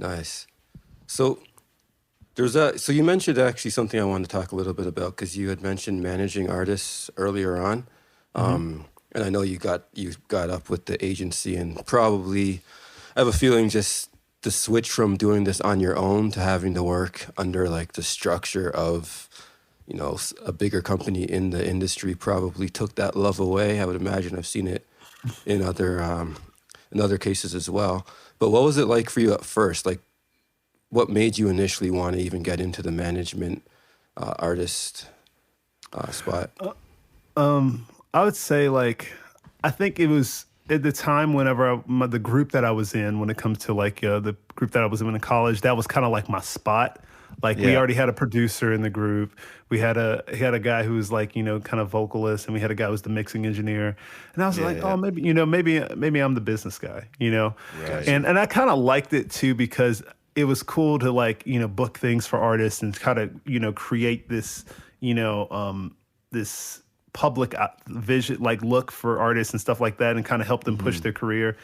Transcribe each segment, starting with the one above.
Nice. So so you mentioned actually something I wanted to talk a little bit about because you had mentioned managing artists earlier on. Hmm. And I know you got up with the agency and probably I have a feeling just the switch from doing this on your own to having to work under like the structure of, a bigger company in the industry probably took that love away. I would imagine I've seen it in other cases as well. But what was it like for you at first? Like, what made you initially want to even get into the management artist spot? I would say like I think it was at the time whenever the group that I was in, when it comes to like the group that I was in college, that was kind of like my spot. Like we Yeah. already had a producer in the group. We had a guy who was like kind of vocalist, and we had a guy who was the mixing engineer. And I was Yeah. like, Yeah. oh, maybe I'm the business guy. Right. And I kind of liked it too because it was cool to like book things for artists and kind of create this this public vision, like look for artists and stuff like that, and kind of help them push their career.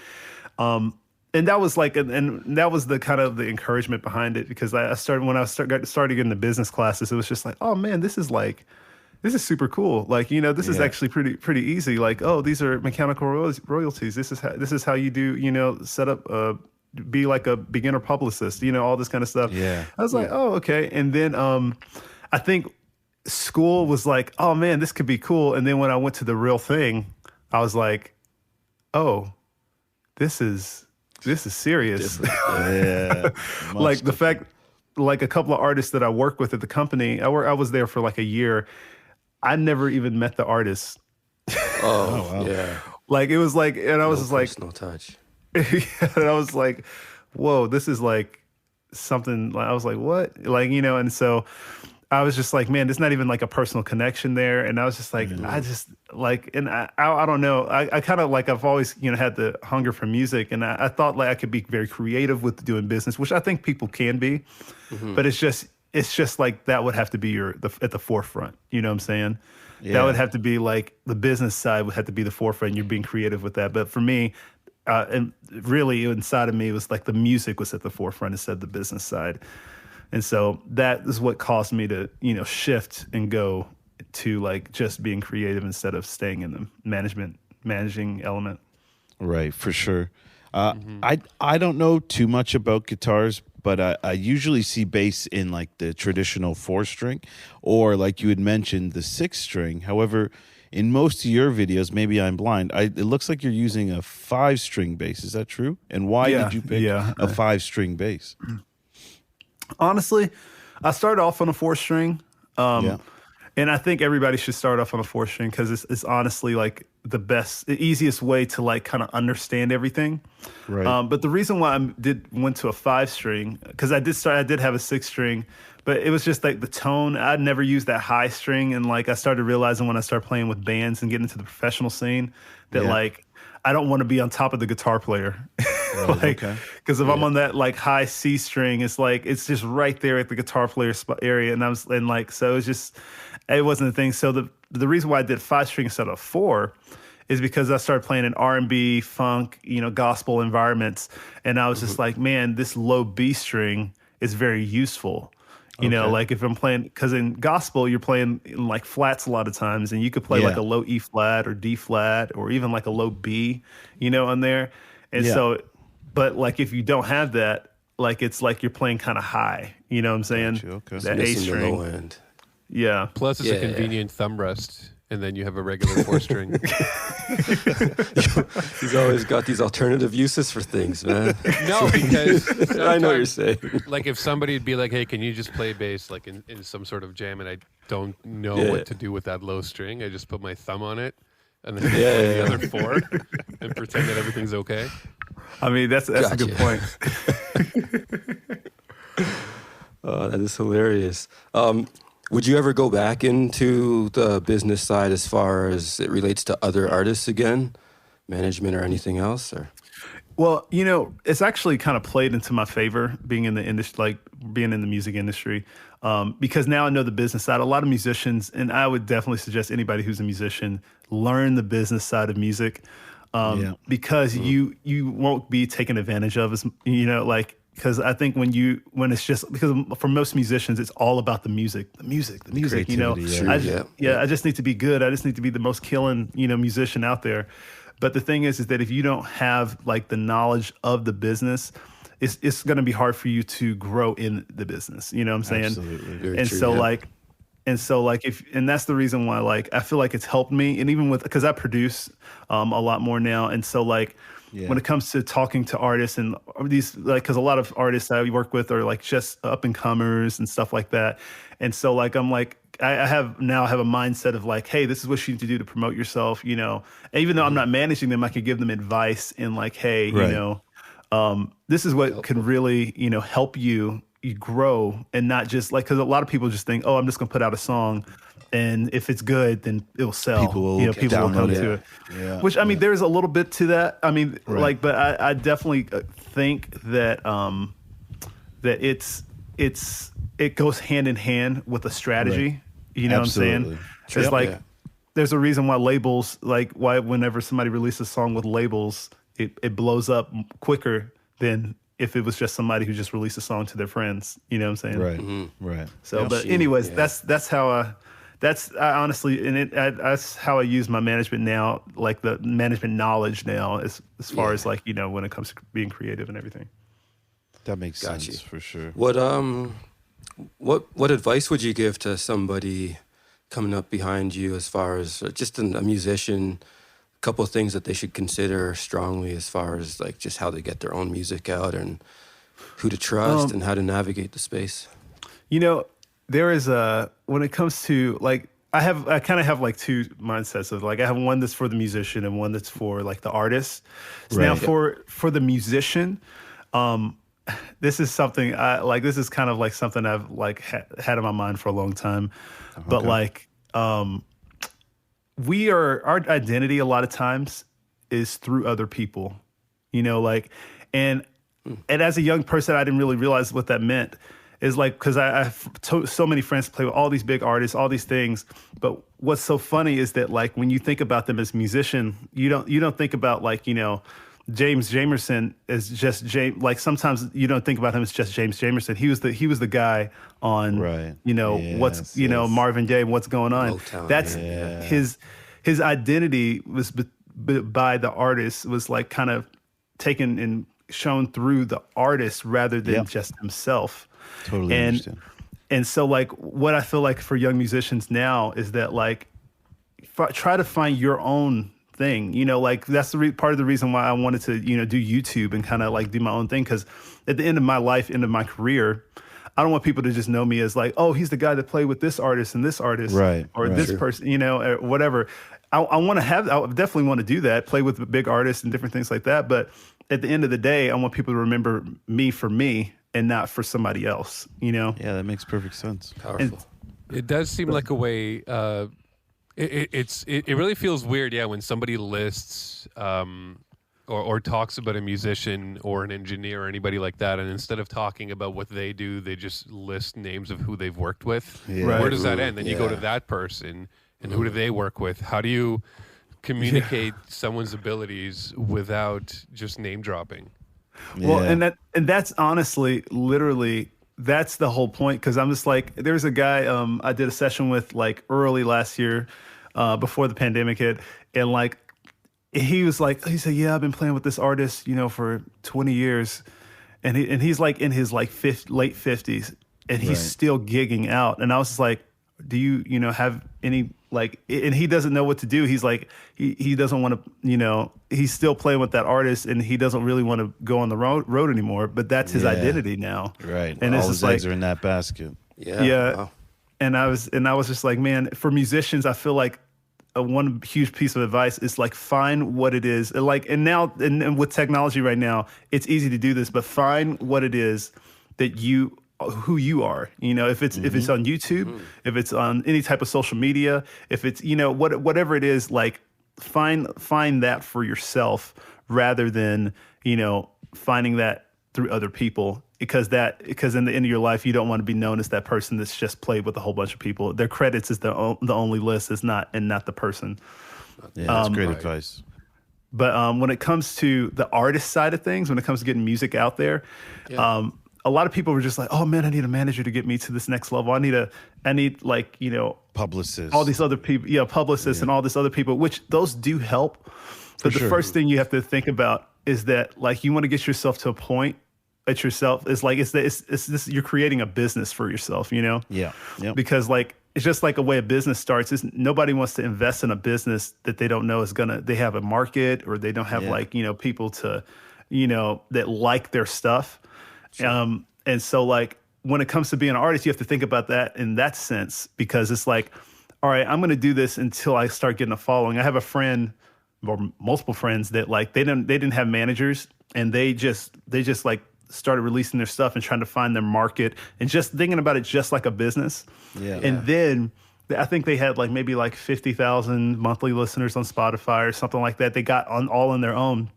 And that was like, and that was the kind of the encouragement behind it, because I started when started getting the business classes, it was just like, oh man, this is super cool. Like, this is Yeah. actually pretty easy. Like, oh, these are mechanical royalties. This is how you do, set up, be like a beginner publicist, all this kind of stuff. Yeah. I was like, oh, okay. And then, I think school was like, oh man, this could be cool. And then when I went to the real thing, I was like, oh, this is serious. Yeah. Like Must the have been. fact, like a couple of artists that I work with at the company, I was there for like a year. I never even met the artists. Oh, Oh wow. yeah. Like it was like, and I was No just like, personal touch. and I was like, whoa, this is like something. Like, I was like, what? Like, and so I was just like, man, there's not even like a personal connection there. And I was just like, I just like, and I don't know. I kind of like, I've always, had the hunger for music. And I thought like I could be very creative with doing business, which I think people can be, but it's just like, that would have to be at the forefront. You know what I'm saying? That would Yeah. have to be like the business side would have to be the forefront. You're being creative with that. But for me, and really inside of me was like the music was at the forefront instead of the business side. And so that is what caused me to, shift and go to like just being creative instead of staying in the managing element. Right, for sure. I don't know too much about guitars, but I usually see bass in like the traditional 4 string, or like you had mentioned, the 6 string. However, in most of your videos, maybe I'm blind, it looks like you're using a 5 string bass. Is that true? And why Yeah, did you pick yeah. a 5 string bass? Honestly, I started off on a 4 string. Yeah. And I think everybody should start off on a 4 string because it's honestly like the easiest way to like kind of understand everything. Right. But the reason why went to a 5 string, because I did have a 6 string, but it was just like the tone. I'd never used that high string, and like I started realizing when I started playing with bands and getting into the professional scene that Yeah. like I don't want to be on top of the guitar player. Right. Like, Okay. because if I'm on that like high C string, it's like it's just right there at the guitar player spot area, and like so it wasn't a thing. So the reason why I did 5 string instead of 4 is because I started playing in R&B, funk, gospel environments, and I was just like, man, this low B string is very useful. Okay. Like if I'm playing, because in gospel you're playing in like flats a lot of times, and you could play like Yeah. a low E flat or D flat or even like a low B, on there. And Yeah. so, but like if you don't have that, like it's like you're playing kind of high. You know what I'm saying? Gotcha, okay. That A Missing the low string. end. Yeah. Plus, it's Yeah, a convenient thumb rest, and then you have a regular 4 string. He's always got these alternative uses for things, man. No, because I know what you're sometimes, saying. like if somebody'd be like, "Hey, can you just play bass like in some sort of jam?" and I don't know Yeah. what to do with that low string, I just put my thumb on it and then Yeah, play yeah, the yeah. other 4 and pretend that everything's okay. I mean, that's a good Gotcha. point. Oh, that is hilarious. Would you ever go back into the business side as far as it relates to other artists again, management or anything else? Or Well, it's actually kind of played into my favor being in the industry, like being in the music industry, because now I know the business side. A lot of musicians, and I would definitely suggest anybody who's a musician learn the business side of music, Yeah. because you won't be taken advantage of as like because I think when it's just because for most musicians it's all about the music, you know. creativity, True, yeah. I just need to be good. I just need to be the most killing, you know, musician out there. But the thing is that if you don't have like the knowledge of the business, it's going to be hard for you to grow in the business. You know what I'm saying? Absolutely. Very And true, so yeah. like, and that's the reason why like I feel like it's helped me, and even with because I produce a lot more now, and so like Yeah. when it comes to talking to artists and these like because a lot of artists I work with are like just up and comers and stuff like that, and so like I'm like I have a mindset of like, hey, this is what you need to do to promote yourself, you know. And even though I'm not managing them, I could give them advice in like, hey, you Right. know, this is what can really, you know, help you grow, and not just like because a lot of people just think, oh, I'm just gonna put out a song, and if it's good, then it'll sell. People will you know, people will come download to it. it. Yeah, Which I mean, there's a little bit to that. I mean, Right. like, but I definitely think that that it goes hand in hand with a strategy. Right. You know Absolutely. what I'm saying? It's like Yeah. there's a reason why labels like why whenever somebody releases a song with labels, it blows up quicker than if it was just somebody who just released a song to their friends. You know what I'm saying? Right. Right. So, but Machine, anyways, yeah. that's how I honestly, and that's how I use my management now, like the management knowledge now, as far as like, you know, when it comes to being creative and everything. That makes Got sense you. for sure. What advice would you give to somebody coming up behind you as far as just a musician? A couple of things that they should consider strongly as far as like just how to get their own music out and who to trust and how to navigate the space. You know, there is when it comes to like, I kind of have like two mindsets of like, I have one that's for the musician and one that's for like the artist. So now Right. for the musician, this is something this is kind of like something I've like had in my mind for a long time, but like, our identity a lot of times is through other people, you know, like, and as a young person, I didn't really realize what that meant. Is like because I have so many friends play with all these big artists, all these things. But what's so funny is that like when you think about them as musician, you don't think about like, you know, James Jamerson as just James. Like sometimes you don't think about him as just James Jamerson. He was the guy on Right. you know Yes, you know yes. Marvin Gaye, What's Going On. Motown, That's yeah. his identity was by the artist was like kind of taken and shown through the artist rather than Yep. just himself. Totally understand. And so like what I feel like for young musicians now is that like try to find your own thing, you know, like that's the part of the reason why I wanted to, you know, do YouTube and kind of like do my own thing. Cause at the end of my life, end of my career, I don't want people to just know me as like, oh, he's the guy that played with this artist and this artist, Right, or right. this person, you know, or whatever. I want to have, I definitely want to do that, play with big artists and different things like that. But at the end of the day, I want people to remember me for me and not for somebody else, you know? Yeah, that makes perfect sense. Powerful. It does seem like a way. It really feels weird, yeah, when somebody lists or talks about a musician or an engineer or anybody like that, and instead of talking about what they do, they just list names of who they've worked with. Yeah. Right. Where does that end? Then you go to Yeah. that person, and who do they work with? How do you communicate someone's abilities without just name dropping? Well, Yeah. and that's honestly, literally, that's the whole point. Because I'm just like, there's a guy I did a session with like early last year, before the pandemic hit, and like he said, yeah, I've been playing with this artist, you know, for 20 years, and he's like in his like late 50s, and he's Right. still gigging out, and I was just like, do you know have any like, and he doesn't know what to do. He's like he doesn't want to, you know, he's still playing with that artist, and he doesn't really want to go on the road anymore, but that's his Yeah. identity now, Right. and All it's his just like, eggs are in that basket. Yeah. yeah. Wow. And I was just like, man, for musicians, I feel like one huge piece of advice is like find what it is. And now and with technology right now, it's easy to do this, but find what it is that who you are. You know, if it's on YouTube, if it's on any type of social media, if it's, you know, whatever it is, like find that for yourself rather than, you know, finding that through other people, because in the end of your life, you don't want to be known as that person that's just played with a whole bunch of people. Their credits is the only list, is not the person. Yeah, that's great Right. advice. But when it comes to the artist side of things, when it comes to getting music out there, a lot of people were just like, "Oh man, I need a manager to get me to this next level. I need like Publicists. all these other people, publicists and all this other people," which those do help. But the first thing you have to think about is that like you want to get yourself to a point at yourself. It's like it's this, you're creating a business for yourself, Yeah. because like it's just like a way a business starts. Nobody wants to invest in a business that they don't know they have a market, or they don't have like people to that like their stuff. Sure. And so like when it comes to being an artist, you have to think about that in that sense, because it's like, all right, I'm going to do this until I start getting a following. I have a friend or multiple friends that like they didn't have managers, and they just like started releasing their stuff and trying to find their market and just thinking about it just like a business. Yeah. And then I think they had like maybe like 50,000 monthly listeners on Spotify or something like that. They got all on their own.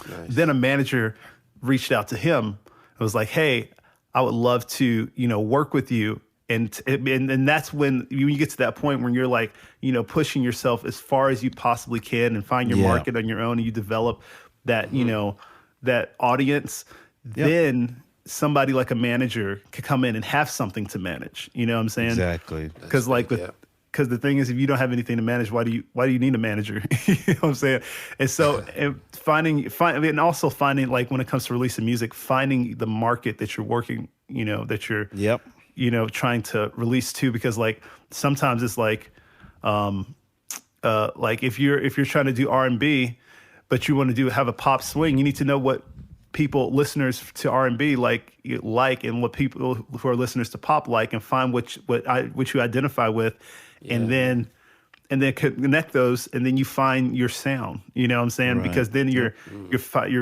Nice. Then a manager reached out to him. It was like, "Hey, I would love to, work with you." And that's when you get to that point when you're like, pushing yourself as far as you possibly can and find your market on your own, and you develop that, that audience. Yep. Then somebody like a manager could come in and have something to manage. You know what I'm saying? Exactly. Because because the thing is, if you don't have anything to manage, why do you need a manager? You know what I'm saying? And so, and and also finding like when it comes to releasing music, finding the market that you're working, that you're, trying to release to, because like sometimes it's like if you're trying to do R&B, but you want to have a pop swing, you need to know what listeners to R&B and what people who are listeners to pop like, and find which you identify with, and then connect those, and then you find your sound. You know what I'm saying? Right. Because then you're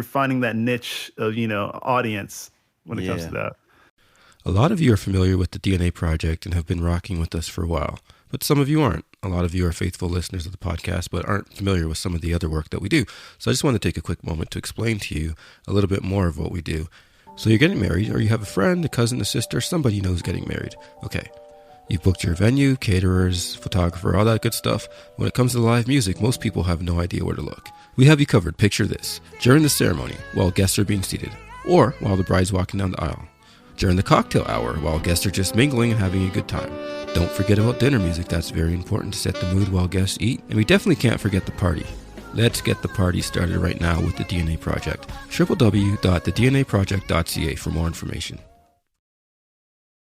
finding that niche of audience when it comes to that. A lot of you are familiar with the DNA Project and have been rocking with us for a while, but some of you aren't. A lot of you are faithful listeners of the podcast, but aren't familiar with some of the other work that we do. So I just want to take a quick moment to explain to you a little bit more of what we do. So you're getting married, or you have a friend, a cousin, a sister, somebody you know is getting married. Okay. You've booked your venue, caterers, photographer, all that good stuff. When it comes to live music, most people have no idea where to look. We have you covered. Picture this. During the ceremony, while guests are being seated, or while the bride's walking down the aisle. During the cocktail hour, while guests are just mingling and having a good time. Don't forget about dinner music. That's very important to set the mood while guests eat. And we definitely can't forget the party. Let's get the party started right now with the DNA Project. www.thednaproject.ca for more information.